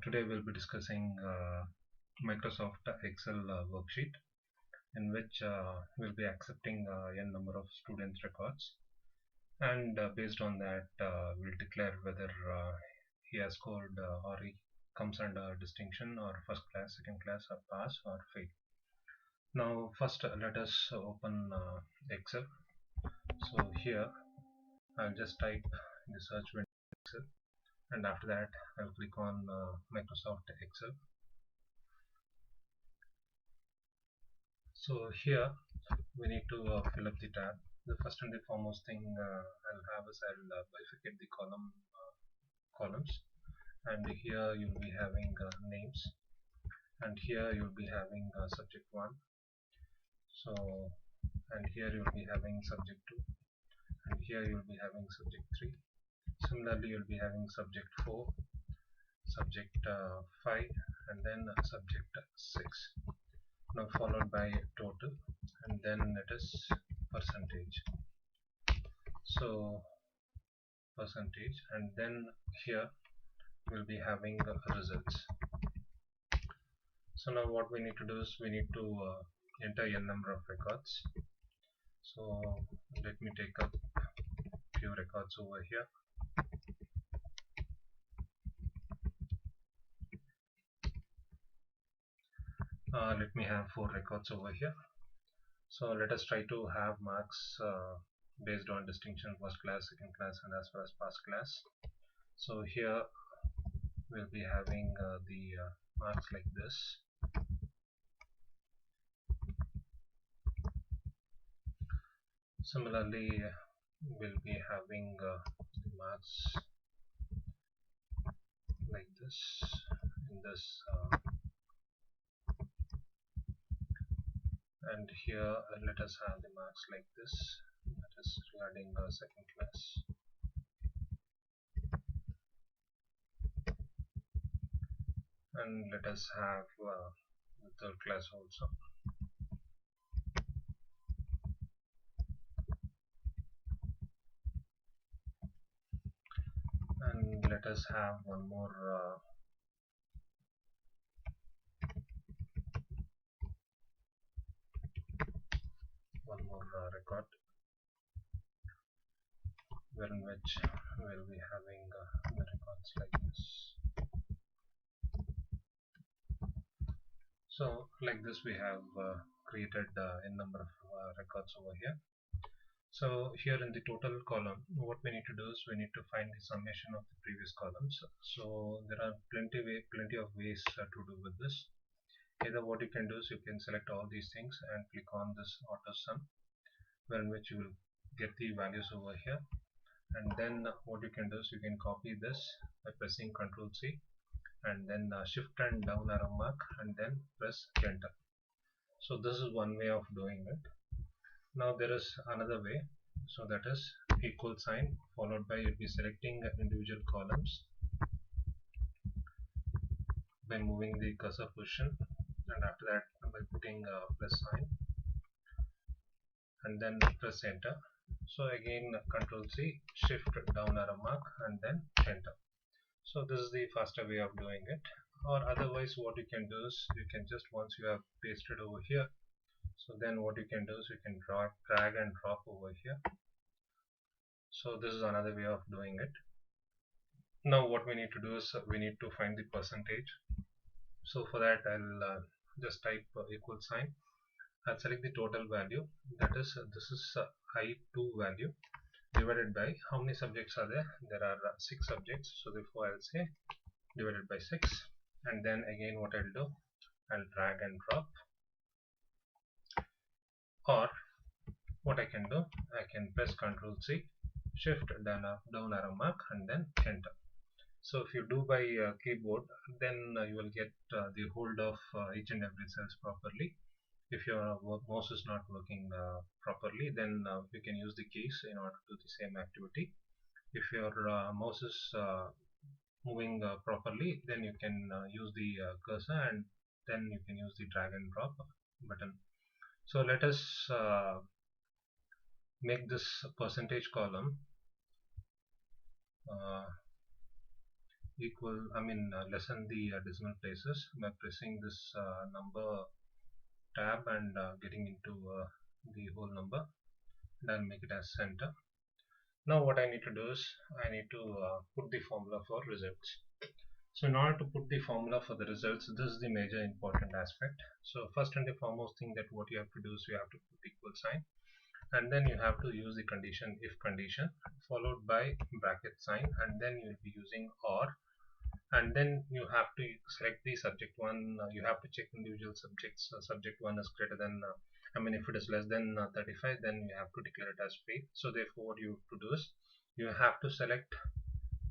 Today we'll be discussing Microsoft Excel worksheet in which we'll be accepting n number of students' records, and based on that we'll declare whether he has scored or he comes under distinction or first class, second class, or pass or fail. Now first let us open Excel. So here I'll just type in the search window Excel, and after that I'll click on Microsoft Excel. So here we need to fill up the tab. The first and the foremost thing I'll have is I'll bifurcate the columns, and here you'll be having names, and here you'll be having subject 1. So, and here you'll be having subject 2, and here you'll be having subject 3. Similarly, you'll be having subject 4, subject 5, and then subject 6. Now followed by total, and then it is percentage. So percentage, and then here we'll be having results. So now what we need to do is we need to enter n number of records. So let me take up few records over here. Let me have 4 records over here. So let us try to have marks based on distinction, first class, second class, and as well as pass class. So here we'll be having the marks like this. Similarly, we'll be having the marks like this in this and here let us have the marks like this, that is regarding second class. And let us have the third class also. And let us have one more record, wherein which we'll be having the records like this. So like this we have created n number of records over here. So here in the total column, what we need to do is we need to find the summation of the previous columns. So there are plenty of ways to do with this. Either what you can do is you can select all these things and click on this auto sum, wherein which you will get the values over here, and then what you can do is you can copy this by pressing Ctrl C and then shift and down arrow mark and then press enter. So this is one way of doing it. Now there is another way, so that is equal sign followed by you'll be selecting individual columns by moving the cursor position, and after that by putting plus sign and then press enter. So again Ctrl C, shift down arrow mark and then enter. So this is the faster way of doing it. Or otherwise what you can do is you can just, once you have pasted over here, so then what you can do is you can drag and drop over here. So this is another way of doing it. Now what we need to do is we need to find the percentage. So for that I'll just type equal sign. I'll select the total value, that is this is I2 value divided by how many subjects are there. There are 6 subjects, so therefore I'll say divided by 6, and then again what I'll do, I'll drag and drop, or what I can do, I can press Ctrl C, shift down arrow mark and then enter. So if you do by keyboard, then you will get the hold of each and every cells properly. If your mouse is not working properly, then you can use the keys in order to do the same activity. If your mouse is moving properly, then you can use the cursor, and then you can use the drag and drop button. So let us make this percentage column lessen the decimal places by pressing this number tab and getting into the whole number. Then make it as center. Now what I need to do is I need to put the formula for results. So in order to put the formula for the results, this is the major important aspect. So first and the foremost thing that what you have to do is you have to put equal sign, and then you have to use the condition if condition followed by bracket sign, and then you will be using or, and then you have to select the subject one. You have to check individual subjects. Subject one is greater than if it is less than 35, then you have to declare it as fail. So therefore what you have to do is you have to select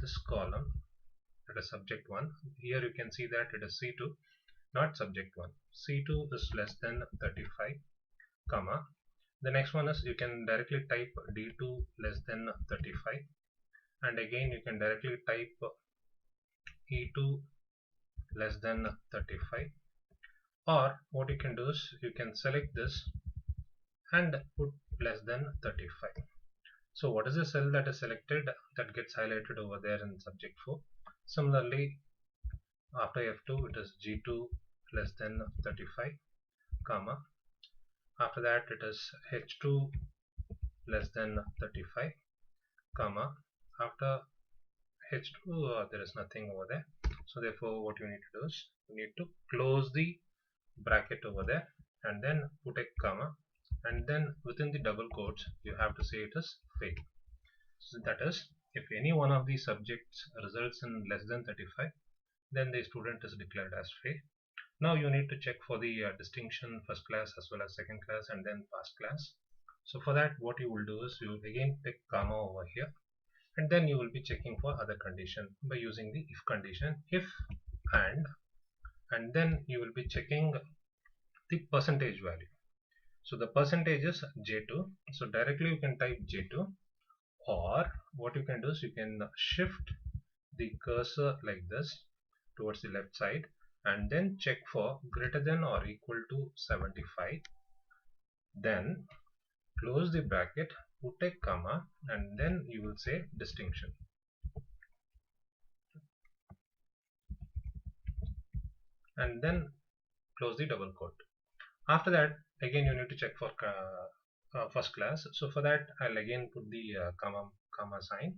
this column, that is subject 1. Here you can see that it is C2, not subject 1. C2 is less than 35, comma. The next one is you can directly type D2 less than 35, and again you can directly type E2 less than 35, or what you can do is you can select this and put less than 35. So what is the cell that is selected? That gets highlighted over there in subject 4. Similarly, after F2 it is G2 less than 35, comma. After that it is H2 less than 35, comma. After H2 there is nothing over there. So therefore what you need to do is you need to close the bracket over there and then put a comma, and then within the double quotes you have to say it is fail. So that is, if any one of these subjects results in less than 35, then the student is declared as fail. Now you need to check for the distinction first class as well as second class and then past class. So for that what you will do is you will again pick comma over here, and then you will be checking for other condition by using the if condition, if and then you will be checking the percentage value. So the percentage is J2, so directly you can type J2, or what you can do is you can shift the cursor like this towards the left side and then check for greater than or equal to 75, then close the bracket, put a comma, and then you will say distinction, and then close the double quote. After that again you need to check for first class. So for that I'll again put the comma sign,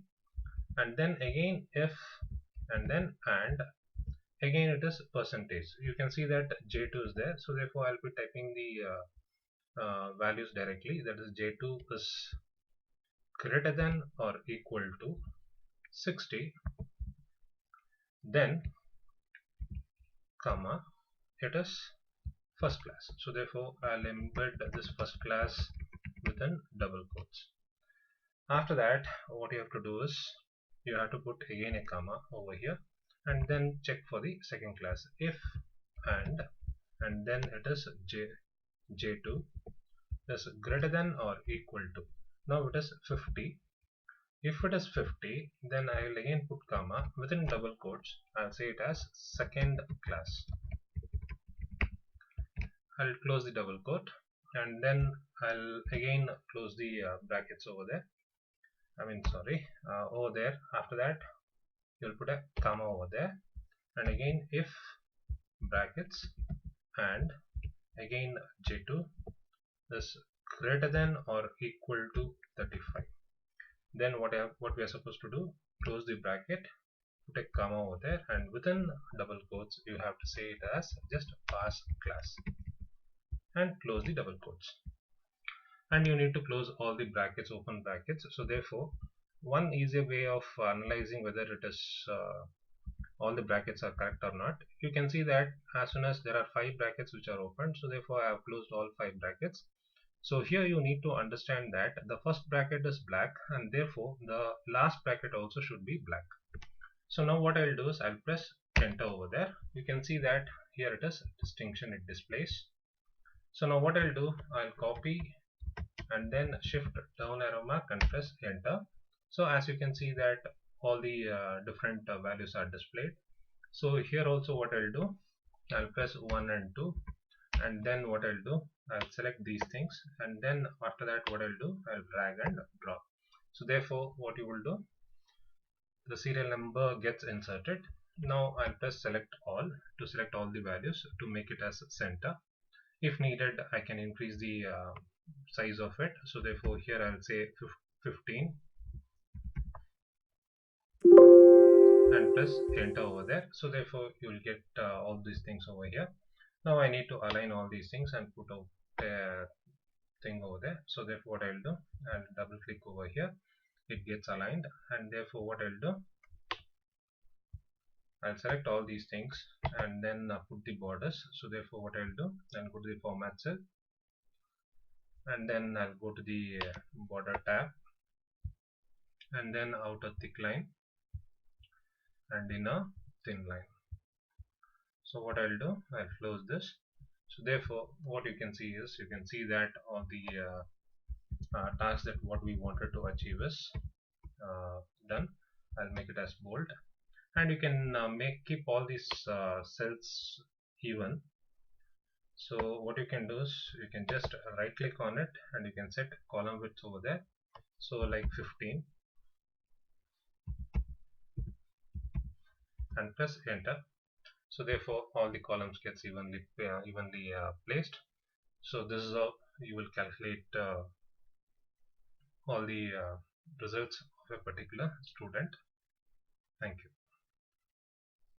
and then again if, and then and again it is percentage. You can see that J2 is there, so therefore I'll be typing the values directly. That is J2 is greater than or equal to 60, then comma, it is first class. So therefore I'll embed this first class within double quotes. After that what you have to do is you have to put again a comma over here and then check for the second class, if and then it is J2 is greater than or equal to, now it is 50. If it is 50, then I will again put comma within double quotes. I'll say it as second class. I'll close the double quote, and then I'll again close the brackets over there. Over there. After that, you'll put a comma over there, and again if brackets, and again J2 is greater than or equal to 35. Then what we are supposed to do, close the bracket, put a comma over there, and within double quotes you have to say it as just pass class, and close the double quotes. And you need to close all the brackets, open brackets. So therefore one easier way of analyzing whether it is all the brackets are correct or not, you can see that as soon as there are 5 brackets which are opened, so therefore I have closed all 5 brackets. So here you need to understand that the first bracket is black, and therefore the last bracket also should be black. So now what I'll do is I'll press enter over there. You can see that here it is distinction, it displays. So now what I'll do, I'll copy and then shift down arrow mark and press enter. So as you can see that all the different values are displayed. So here also what I'll do, I'll press 1 and 2, and then what I'll do, I'll select these things, and then after that what I'll do, I'll drag and drop. So therefore what you will do, the serial number gets inserted, Now I'll press select all to select all the values to make it as center. If needed, I can increase the size of it. So therefore here I'll say 15 and press enter over there. So therefore you will get all these things over here. Now I need to align all these things and put a thing over there. So therefore what I'll do, I'll double click over here, it gets aligned, and therefore what I'll do, I'll select all these things and then put the borders. So therefore what I'll do, I'll go to the format cell and then I'll go to the border tab and then outer thick line and inner thin line. So what I'll do, I'll close this. So therefore what you can see is, you can see that all the task that what we wanted to achieve is done. I'll make it as bold, and you can keep all these cells even. So what you can do is, you can just right click on it and you can set column width over there, so like 15, and press enter. So therefore all the columns gets evenly placed. So this is how you will calculate all the results of a particular student. Thank you.